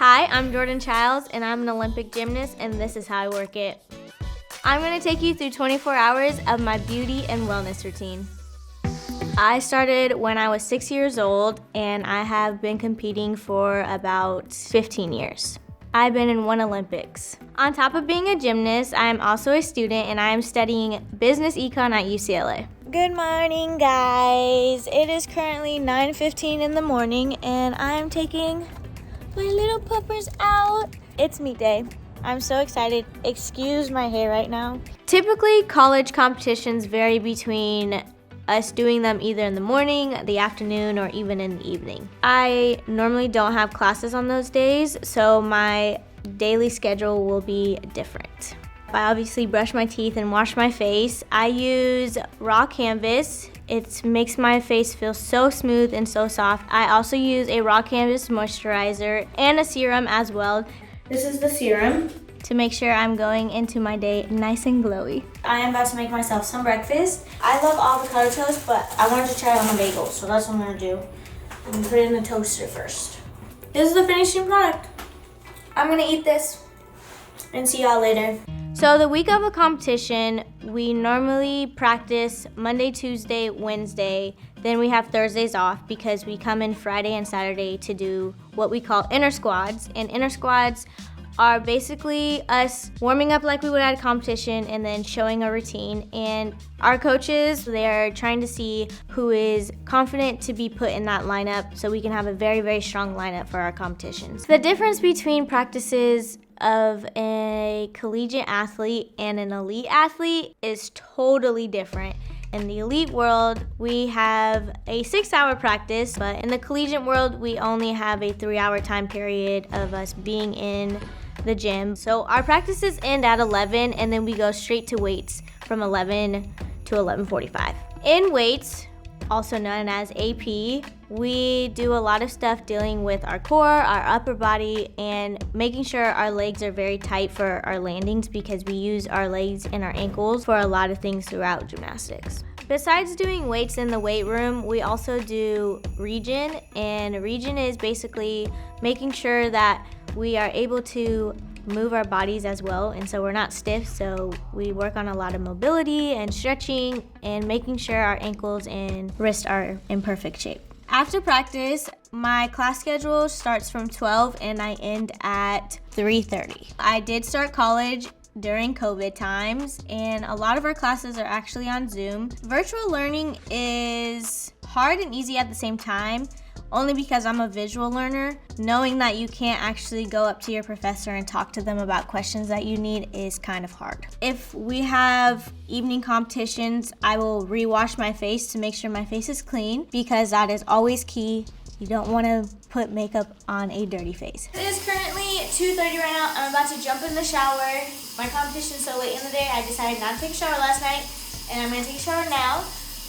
Hi, I'm Jordan Chiles, and I'm an Olympic gymnast, and this is how I work it. I'm going to take you through 24 hours of my beauty and wellness routine. I started when I was 6 years old, and I have been competing for about 15 years. I've been in one Olympics. On top of being a gymnast, I am also a student, and I am studying business econ at UCLA. Good morning, guys. It is currently 9:15 in the morning, and I am taking my little puppers out. It's meet day. I'm so excited. Excuse my hair right now. Typically, college competitions vary between us doing them either in the morning, the afternoon, or even in the evening. I normally don't have classes on those days, so my daily schedule will be different. I obviously brush my teeth and wash my face. I use raw canvas. It makes my face feel so smooth and so soft. I also use a raw canvas moisturizer and a serum as well. This is the serum to make sure I'm going into my day nice and glowy. I am about to make myself some breakfast. I love avocado toast, but I wanted to try it on a bagel, so that's what I'm gonna do. I'm gonna put it in the toaster first. This is the finishing product. I'm gonna eat this and see y'all later. So the week of a competition, we normally practice Monday, Tuesday, Wednesday. Then we have Thursdays off because we come in Friday and Saturday to do what we call inner squads. And inner squads are basically us warming up like we would at a competition and then showing a routine. And our coaches, they're trying to see who is confident to be put in that lineup so we can have a very, very strong lineup for our competitions. The difference between practices of a collegiate athlete and an elite athlete is totally different. In the elite world, we have a 6-hour practice, but in the collegiate world, we only have a 3-hour time period of us being in the gym. So our practices end at 11, and then we go straight to weights from 11 to 11:45. In weights, also known as AP, we do a lot of stuff dealing with our core, our upper body, and making sure our legs are very tight for our landings because we use our legs and our ankles for a lot of things throughout gymnastics. Besides doing weights in the weight room, we also do region, and region is basically making sure that we are able to move our bodies as well, and so we're not stiff, so we work on a lot of mobility and stretching and making sure our ankles and wrists are in perfect shape. After practice, my class schedule starts from 12 and I end at 3:30. I did start college during COVID times, and a lot of our classes are actually on Zoom. Virtual learning is hard and easy at the same time, only because I'm a visual learner. Knowing that you can't actually go up to your professor and talk to them about questions that you need is kind of hard. If we have evening competitions, I will rewash my face to make sure my face is clean because that is always key. You don't want to put makeup on a dirty face. It is currently 2:30 right now. I'm about to jump in the shower. My competition's so late in the day, I decided not to take a shower last night, and I'm gonna take a shower now.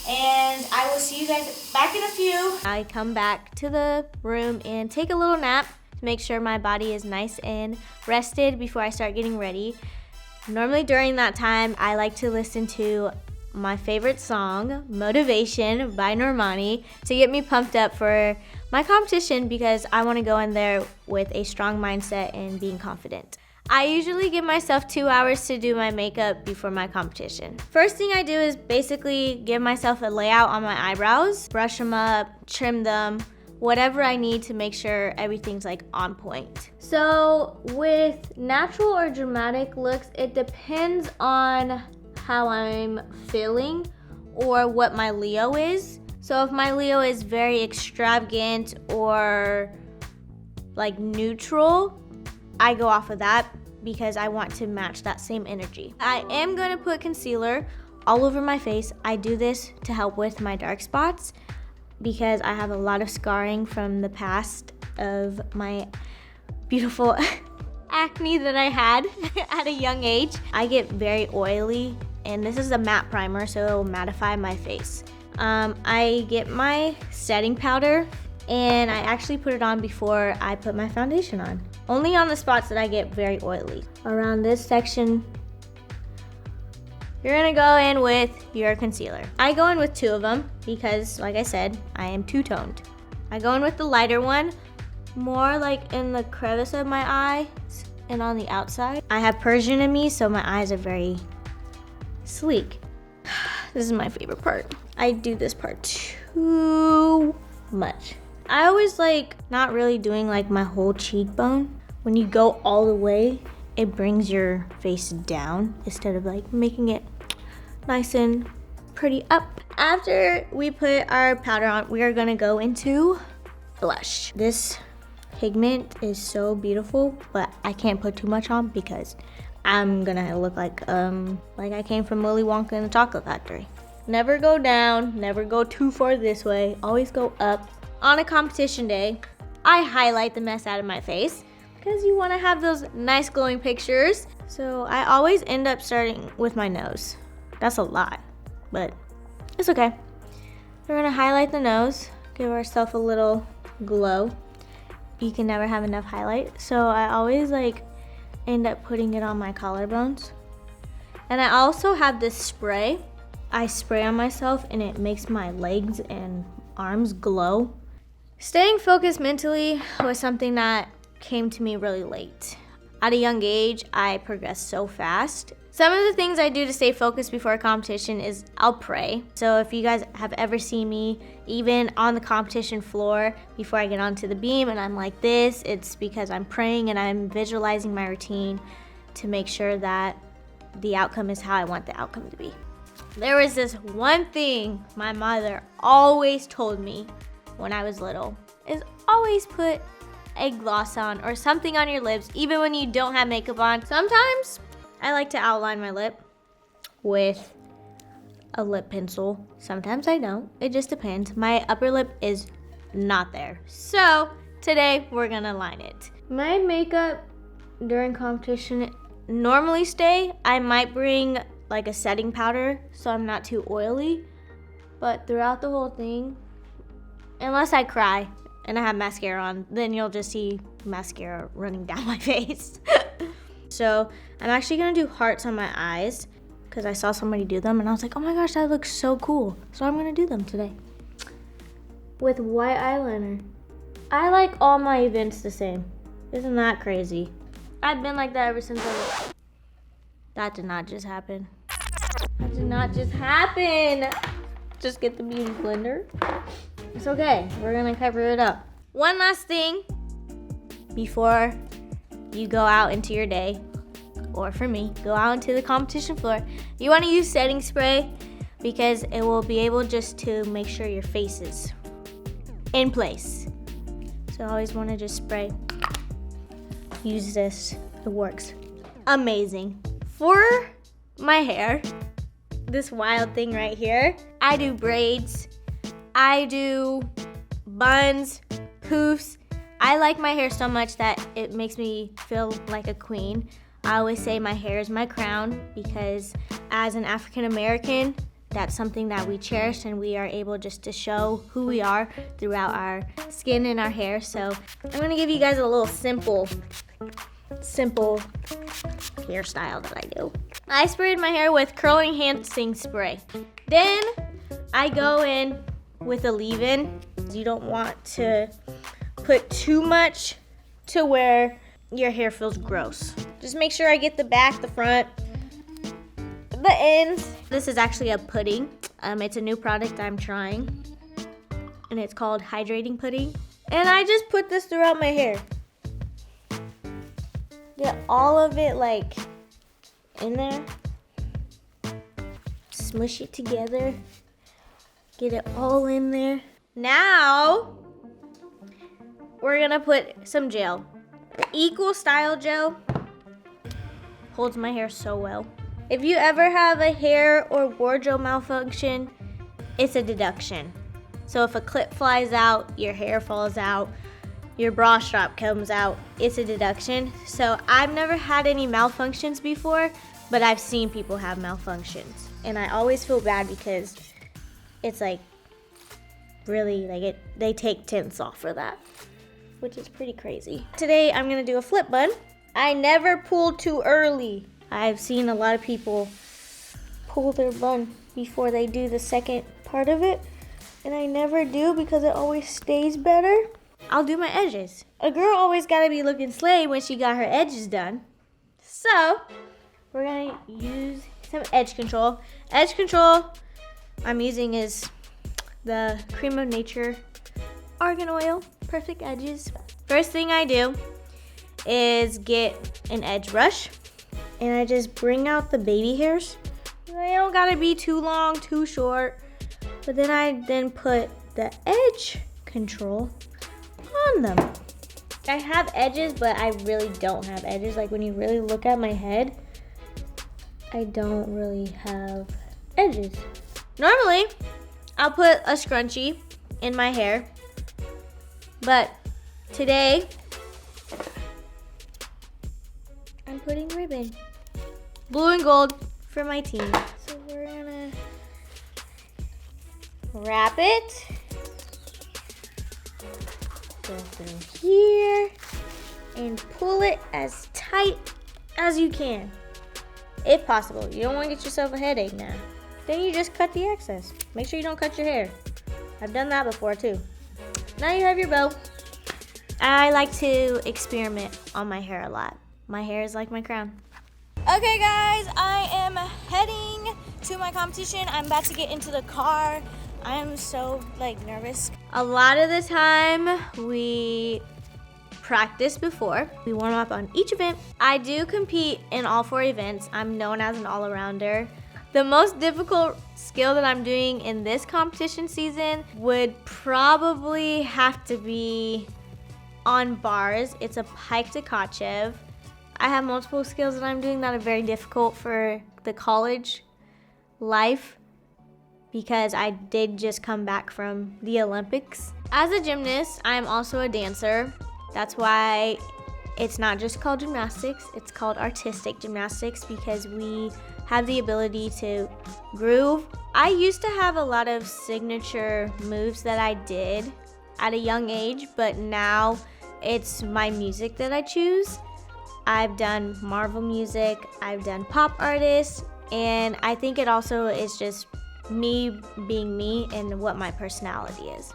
And I will see you guys back in a few. I come back to the room and take a little nap to make sure my body is nice and rested before I start getting ready. Normally during that time, I like to listen to my favorite song, Motivation by Normani, to get me pumped up for my competition because I want to go in there with a strong mindset and being confident. I usually give myself 2 hours to do my makeup before my competition. First thing I do is basically give myself a layout on my eyebrows, brush them up, trim them, whatever I need to make sure everything's like on point. So with natural or dramatic looks, it depends on how I'm feeling or what my Leo is. So if my Leo is very extravagant or like neutral, I go off of that because I want to match that same energy. I am gonna put concealer all over my face. I do this to help with my dark spots because I have a lot of scarring from the past of my beautiful acne that I had at a young age. I get very oily, and this is a matte primer, so it will mattify my face. I get my setting powder, and I actually put it on before I put my foundation on. Only on the spots that I get very oily. Around this section, you're gonna go in with your concealer. I go in with 2 of them because, like I said, I am two-toned. I go in with the lighter one more like in the crevice of my eyes and on the outside. I have Persian in me, so my eyes are very sleek. This is my favorite part. I do this part too much. I always like not really doing like my whole cheekbone. When you go all the way, it brings your face down instead of like making it nice and pretty up. After we put our powder on, we are gonna go into blush. This pigment is so beautiful, but I can't put too much on because I'm gonna look like I came from Willy Wonka in the Chocolate Factory. Never go down, never go too far this way, always go up. On a competition day, I highlight the mess out of my face because you wanna have those nice glowing pictures. So I always end up starting with my nose. That's a lot, but it's okay. We're gonna highlight the nose, give ourselves a little glow. You can never have enough highlight. So I always like end up putting it on my collarbones. And I also have this spray. I spray on myself and it makes my legs and arms glow. Staying focused mentally was something that came to me really late. At a young age, I progressed so fast. Some of the things I do to stay focused before a competition is I'll pray. So if you guys have ever seen me, even on the competition floor, before I get onto the beam and I'm like this, it's because I'm praying and I'm visualizing my routine to make sure that the outcome is how I want the outcome to be. There was this one thing my mother always told me when I was little, is always put a gloss on or something on your lips, even when you don't have makeup on. Sometimes I like to outline my lip with a lip pencil. Sometimes I don't. It just depends. My upper lip is not there. So today we're gonna line it. My makeup during competition normally stay. I might bring like a setting powder so I'm not too oily. But throughout the whole thing, unless I cry and I have mascara on, then you'll just see mascara running down my face. So I'm actually gonna do hearts on my eyes because I saw somebody do them and I was like, oh my gosh, that looks so cool. So I'm gonna do them today with white eyeliner. I like all my events the same. Isn't that crazy? I've been like that ever since That did not just happen. That did not just happen. Just get the beauty blender. It's okay, we're gonna cover it up. One last thing before you go out into your day, or for me, go out into the competition floor. You wanna use setting spray because it will be able just to make sure your face is in place. So I always wanna just spray. Use this, it works amazing. For my hair, this wild thing right here, I do braids, I do buns, poofs. I like my hair so much that it makes me feel like a queen. I always say my hair is my crown because as an African American, that's something that we cherish and we are able just to show who we are throughout our skin and our hair. So I'm gonna give you guys a little simple hairstyle that I do. I sprayed my hair with curling enhancing spray. Then I go in with a leave-in. You don't want to put too much to where your hair feels gross. Just make sure I get the back, the front, the ends. This is actually a pudding. It's a new product I'm trying, and it's called hydrating pudding. And I just put this throughout my hair. Get all of it like in there. Smush it together. Get it all in there. Now, we're gonna put some gel. Equal Style gel holds my hair so well. If you ever have a hair or wardrobe malfunction, it's a deduction. So if a clip flies out, your hair falls out, your bra strap comes out, it's a deduction. So I've never had any malfunctions before, but I've seen people have malfunctions. And I always feel bad because it's like really like they take tenths off for that, which is pretty crazy. Today I'm gonna do a flip bun. I never pull too early. I've seen a lot of people pull their bun before they do the second part of it, and I never do because it always stays better. I'll do my edges. A girl always gotta be looking slay when she got her edges done. So, we're gonna use some edge control. Edge control I'm using is the Cream of Nature Argan Oil, perfect edges. First thing I do is get an edge brush and I just bring out the baby hairs. They don't gotta be too long, too short, but then I put the edge control on them. I have edges, but I really don't have edges. Like when you really look at my head, I don't really have edges. Normally, I'll put a scrunchie in my hair, but today, I'm putting ribbon. Blue and gold for my team. So we're gonna wrap it. Go through here and pull it as tight as you can. If possible. You don't want to get yourself a headache now. Then you just cut the excess. Make sure you don't cut your hair. I've done that before too. Now you have your bow. I like to experiment on my hair a lot. My hair is like my crown. Okay guys, I am heading to my competition. I'm about to get into the car. I am so nervous. A lot of the time we practice before. We warm up on each event. I do compete in all 4 events. I'm known as an all-arounder. The most difficult skill that I'm doing in this competition season would probably have to be on bars. It's a pike to Kachev. I have multiple skills that I'm doing that are very difficult for the college life because I did just come back from the Olympics. As a gymnast, I'm also a dancer. That's why it's not just called gymnastics, it's called artistic gymnastics because we have the ability to groove. I used to have a lot of signature moves that I did at a young age, but now it's my music that I choose. I've done Marvel music, I've done pop artists, and I think it also is just me being me and what my personality is.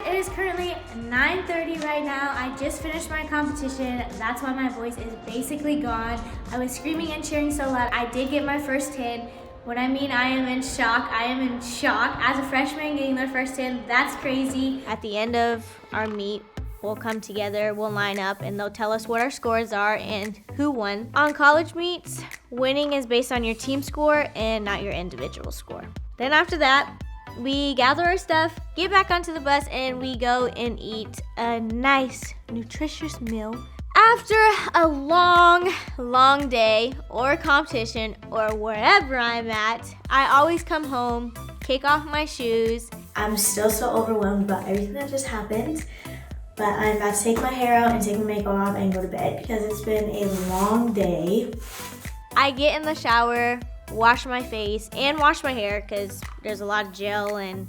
It is currently 9:30 right now. I just finished my competition. That's why my voice is basically gone. I was screaming and cheering so loud. I did get my first 10. When I mean I am in shock, I am in shock. As a freshman getting their first 10, that's crazy. At the end of our meet, we'll come together, we'll line up, and they'll tell us what our scores are and who won. On college meets, winning is based on your team score and not your individual score. Then after that, we gather our stuff, get back onto the bus, and we go and eat a nice, nutritious meal. After a long, long day or competition or wherever I'm at, I always come home, kick off my shoes. I'm still so overwhelmed by everything that just happened, but I'm about to take my hair out and take my makeup off and go to bed because it's been a long day. I get in the shower, wash my face, and wash my hair because there's a lot of gel and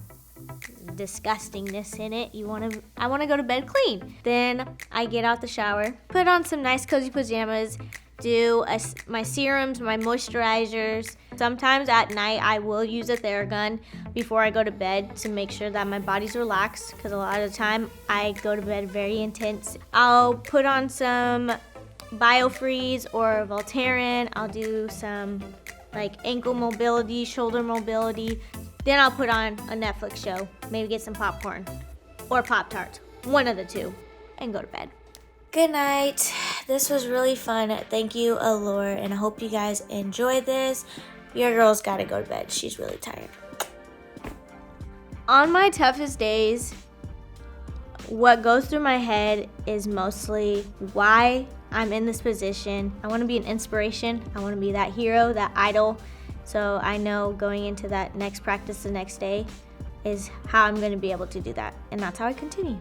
disgustingness in it. I want to go to bed clean. Then I get out the shower, put on some nice cozy pajamas, do my serums, my moisturizers. Sometimes at night I will use a Theragun before I go to bed to make sure that my body's relaxed because a lot of the time I go to bed very intense. I'll put on some BioFreeze or Voltaren. I'll do some ankle mobility, shoulder mobility. Then I'll put on a Netflix show, maybe get some popcorn or Pop-Tarts, one of the two, and go to bed. Good night. This was really fun. Thank you, Allure, and I hope you guys enjoyed this. Your girl's gotta go to bed. She's really tired. On my toughest days, what goes through my head is mostly why I'm in this position. I want to be an inspiration. I want to be that hero, that idol. So I know going into that next practice the next day is how I'm going to be able to do that. And that's how I continue.